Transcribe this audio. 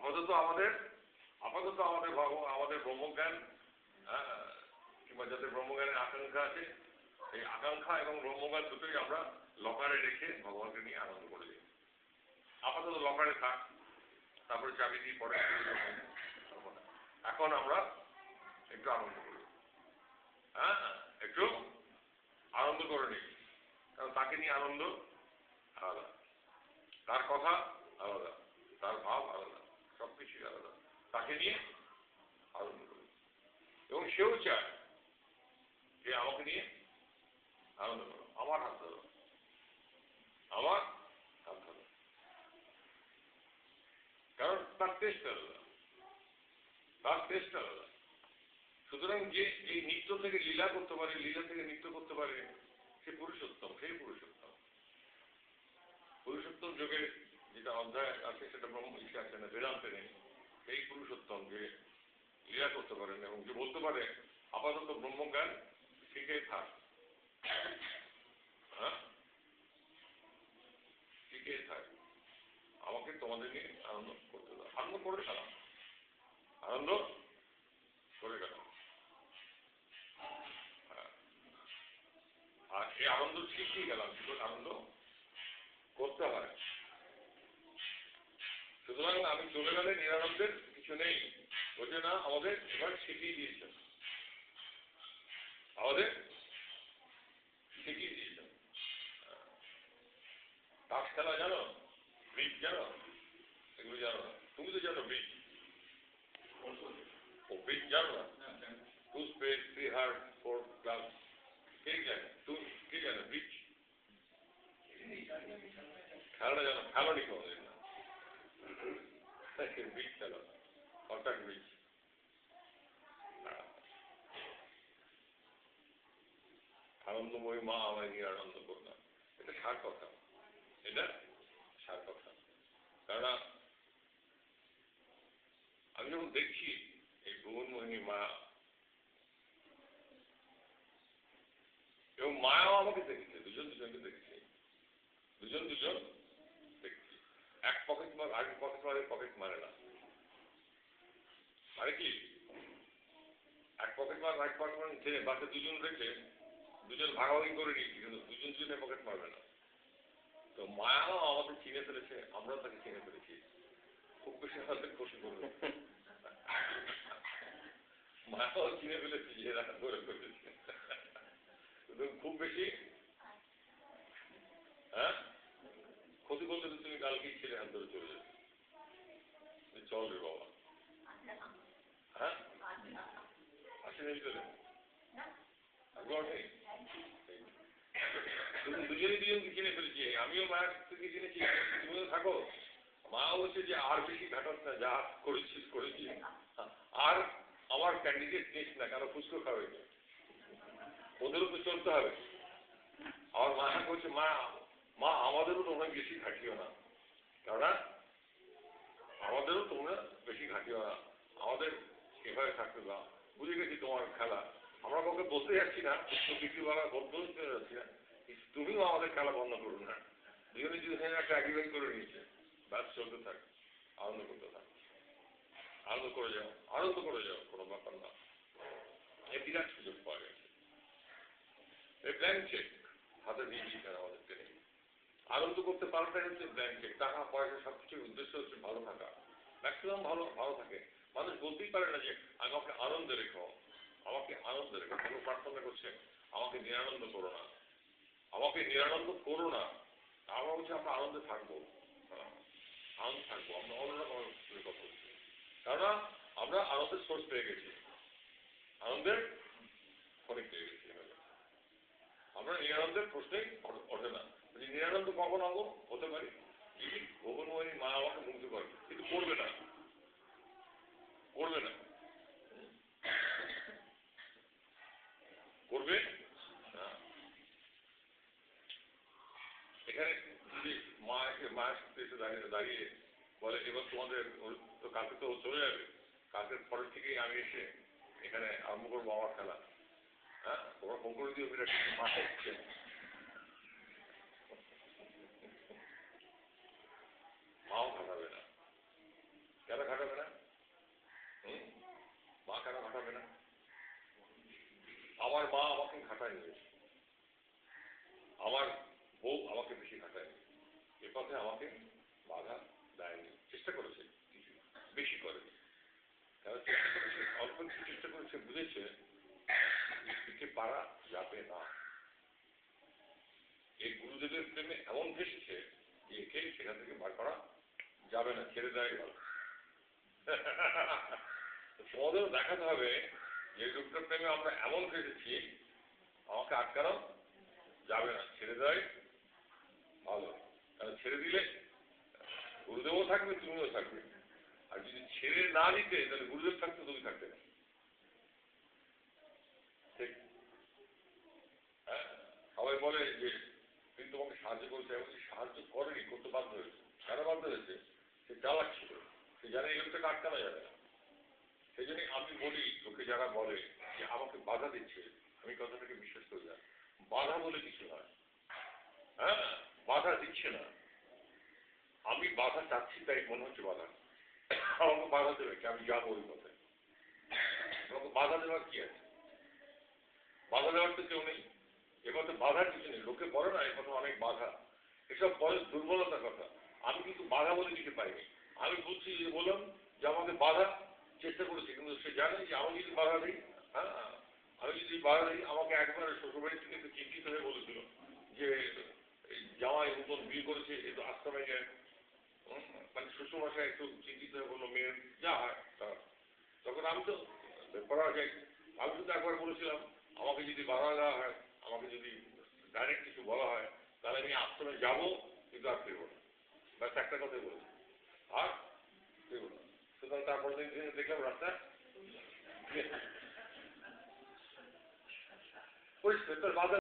আপাতত আমাদের আমাদের ব্রহ্মজ্ঞান, কিংবা যাদের ব্রহ্মজ্ঞানের আকাঙ্ক্ষা আছে, এই আকাঙ্ক্ষা এবং ব্রহ্মজ্ঞান দুটোই আমরা লকারে রেখে ভগবানকে নিয়ে আনন্দ করে দিই। আপাতত লকারে থাক, তারপরে চাবি দিয়ে পরে। এখন আমরা একটু আনন্দ করি, একটু আনন্দ করে নিই, কারণ তাকে নিয়ে আনন্দ আলাদা, তার কথা আলাদা, তার ভাব আলাদা, সবকিছুই আলাদা। তাকে নিয়ে আনন্দ করি এবং সেও চায় যে আমাকে নিয়ে আনন্দ করো, আমার হাত ধরো, আমার হাত ধরো, কারণ তার টেস্ট আলাদা, তার টেস্ট আলাদা। সুতরাং যে এই নৃত্য থেকে লীলা করতে পারে, লীলা থেকে নৃত্য করতে পারে, সে পুরুষোত্তম, সেই পুরুষোত্তম। পুরুষোত্তম যোগের যেটা অধ্যায় আছে সেটা ব্রহ্ম ইসে আছে না, বেদান্তে নেই। সেই পুরুষোত্তম যে লীলা করতে পারেন এবং যে বলতে পারে আপাতত ব্রহ্মজ্ঞান শিখে থাক, শিখে থাক, আমাকে তোমাদের নিয়ে আনন্দ করতে দাও, আনন্দ করে গেলাম, আনন্দ করে গেলাম। আর এই আনন্দ শিখিয়ে গেলাম, আনন্দ করতে হয়। সুতরাং আমি চলে গেলে নিরানন্দের কিছু নেই, বলছে না, আমাদের এবার শিখিয়ে দিয়েছেন, আমাদের শিখিয়ে দিয়েছেন। তাস খেলা জানো, ব্রিজ জানো, এগুলো জানো না? তুমি তো জানো ব্রিজ, ও ব্রিজ জানো না? 2 স্পেস 3 হার্ট 4 ক্লাব, কে জানে? কে জানো ব্রিজ? খেলাটা জানো? খেলোনি কোনোদিন না? ব্রিজ খেলো, কন্ট্যাক্ট ব্রিজ। আনন্দময়ী মা আমায় নিয়ে আনন্দ করলাম, এটা সার কথা, এটা সার কথা। কেননা আমি যখন দেখছি এই ভুবনমোহিনী মা এবং মায়াও আমাকে দেখেছে, দুজন দুজনকে দেখেছে, দুজন দুজন দেখছি। এক পকেট মার আরেক পকেট মারে, পকেট মারে না, মানে কি এক পকেট মার আরেক পকেট মার ছেড়ে বাসে দুজন রেখে দুজন ভাগাভাগি করে নিয়েছি, কিন্তু দুজন দুজনে পকেট মারবে না। তো মায়াও আমাদের চিনে ফেলেছে, আমরাও তাকে চিনে ফেলেছি, খুব বেশি আমাদের খুশি করবে। মায়াও চিনে ফেলেছি যে এরা ধরে ফেলেছে, খুব বেশি ক্ষতি বলতে তুমি কালকেই ছেলে হাত ধরে চলে যাবে, চল রে বাবা। আসেনি ভিতরে, তুমি দুজনই দুজনকে চিনে ফেলেছি, আমিও মায়ের থেকে চিনেছি, তুমিও থাকো। মা বলছে যে আর বেশি ঘাটাস না, যা করেছিস করেছি, আর আমার ক্যান্ডিডেট নিস না, কেন ফুচকো খাবে, ওদেরও তো চলতে হবে। আমার মা বলছে মা আমাদেরও তোমরা বেশি ঘাটিও না, কেননা আমাদেরও তোমরা বেশি ঘাটিও না, আমাদের এভাবে থাকতে দাও, বুঝে গেছি তোমার খেলা, আমরা কাউকে বলতে যাচ্ছি না, বিক্রিওয়ালা বলতেও যাচ্ছি না, তুমিও আমাদের খেলা বন্ধ করুন না। দুজনে দুজনে একটা অ্যাগ্রিমেন্ট করে নিয়েছে, ব্যাস চলতে থাক, আনন্দ করতে থাক, আনন্দ করে যাও, আনন্দ করে যাও, কোনো ব্যাপার না। এই বিরাট সুযোগ পাওয়া গেছে, এই ব্ল্যাঙ্ক চেক হাতে দিয়ে দিয়েছেন আমাদেরকে, আনন্দ করতে পারাটাই হচ্ছে ব্ল্যাঙ্ক চেক। টাকা পয়সা সবকিছুর উদ্দেশ্য হচ্ছে ভালো থাকা, ম্যাক্সিমাম ভালো থাকে। মানুষ বলতেই পারে না যে আমাকে আনন্দে রেখো, আমাকে আনন্দে রেখো, কোনো প্রার্থনা করছে আমাকে নিরানন্দ করো না, আমাকে নিরানন্দ করো না। আমরা বলছি আমরা আনন্দে থাকবো, আনন্দ থাকবো, আমরা অন্যরকম কথা বলছি, কেননা আমরা আনন্দের সোর্স পেয়ে গেছি, আনন্দের খনিক পেয়ে গেছি। আমরা নিরানন্দের প্রশ্নেই ওঠে না, নিরানন্দ কখন হবো হতে পারি যদি ভুবনমোহিনী মা আমাকে মুগ্ধ করে, কিন্তু করবে না, করবে না, করবে না। এখানে যদি মায়ের সাথে এসে দাঁড়িয়ে বলে এবার তোমাদের তো কালকে তো চলে যাবে, কালকের পরের থেকেই আমি এসে এখানে আরম্ভ করবো আমার খেলা, তোমরা ফোন করে দিও বিরাট মাঠে মাও খাটাবে না। কেন খাটাবে খাটায়নি, আমার বউ আমাকে বেশি খাটায়নি, এ পথে আমাকে বাধা দেয়নি, চেষ্টা করেছে কিছু, বেশি করেনি। তারা চেষ্টা করেছে, অল্প কিছু চেষ্টা করেছে, বুঝেছে একে পারা যাবে না, এই গুরুদেবের প্রেমে এমন ভেসেছে যে একে সেখান থেকে বার করা যাবে না, ছেড়ে দেয় ভালো। তোমাদেরও দেখাতে হবে যে লোকটার প্রেমে আমরা এমন ভেসেছি আমাকে আটকানো যাবে না, ছেড়ে দেয় ভালো। কারণ ছেড়ে দিলে গুরুদেবও থাকবে, তুমিও থাকবে। আর যদি ছেড়ে না দিতে তাহলে গুরুদেব থাকতো, তুমি থাকতে না। ঠিক, হ্যাঁ। সবাই বলে যে তিনি তোমাকে সাহায্য করেছে, এবং সাহায্য করেনি, করতে বাধ্য হয়েছে। কেন বাধ্য হয়েছে? সে চালাক ছিল, সে জানে এই লোকটাকে আটকানো যাবে না। সেই জন্যই আমি বলি, লোকে যারা বলে যে আমাকে বাধা দিচ্ছে, আমি কথাটাকে বিশ্বাস করি না। বাধা বলে কিছু নয়, হ্যাঁ, বাধা দিচ্ছে না, আমি বাধা চাচ্ছি তাই মনে হচ্ছে বাধা। আমাকে বাধা দেবে কি? আমি যাবো ওই পথে, আমাকে বাধা দেওয়ার কি আছে? বাধা দেওয়ার তো কেউ নেই, এ পথে বাধার কিছু নেই। লোকে বলে না এ পথে অনেক বাধা, এসব বলে দুর্বলতার কথা। আমি কিন্তু বাধা বলে কিছু পাইনি। আমি বলছি, বললাম যে আমাকে বাধা চেষ্টা করেছে, কিন্তু সে জানে যে আমি যদি বাধা দিই, হ্যাঁ, আমি যদি বাধা দিই, আমাকে একবার শ্বশুরবাড়ি থেকে একটু চিন্তিত হয়ে বলেছিল যে জামাই নতুন বিয়ে করেছে, একটু আশ্রমে যায়, মানে শ্বশুরমশাই একটু চিন্তিত হয়ে বললো মেয়ের যা হয় তা। তখন আমি তো করা যায়, আমি শুধু একবার বলেছিলাম আমাকে যদি বাধা দেওয়া হয়, আমাকে যদি ডাইরেক্ট কিছু বলা হয়, তাহলে আমি আশ্রমে যাবো, কিন্তু আর ফিরবো না। ব্যাস একটা কথাই বলেছি, আর ফিরবো না। সুতরাং তারপর দিন দেখলাম রাস্তা ওই বাধা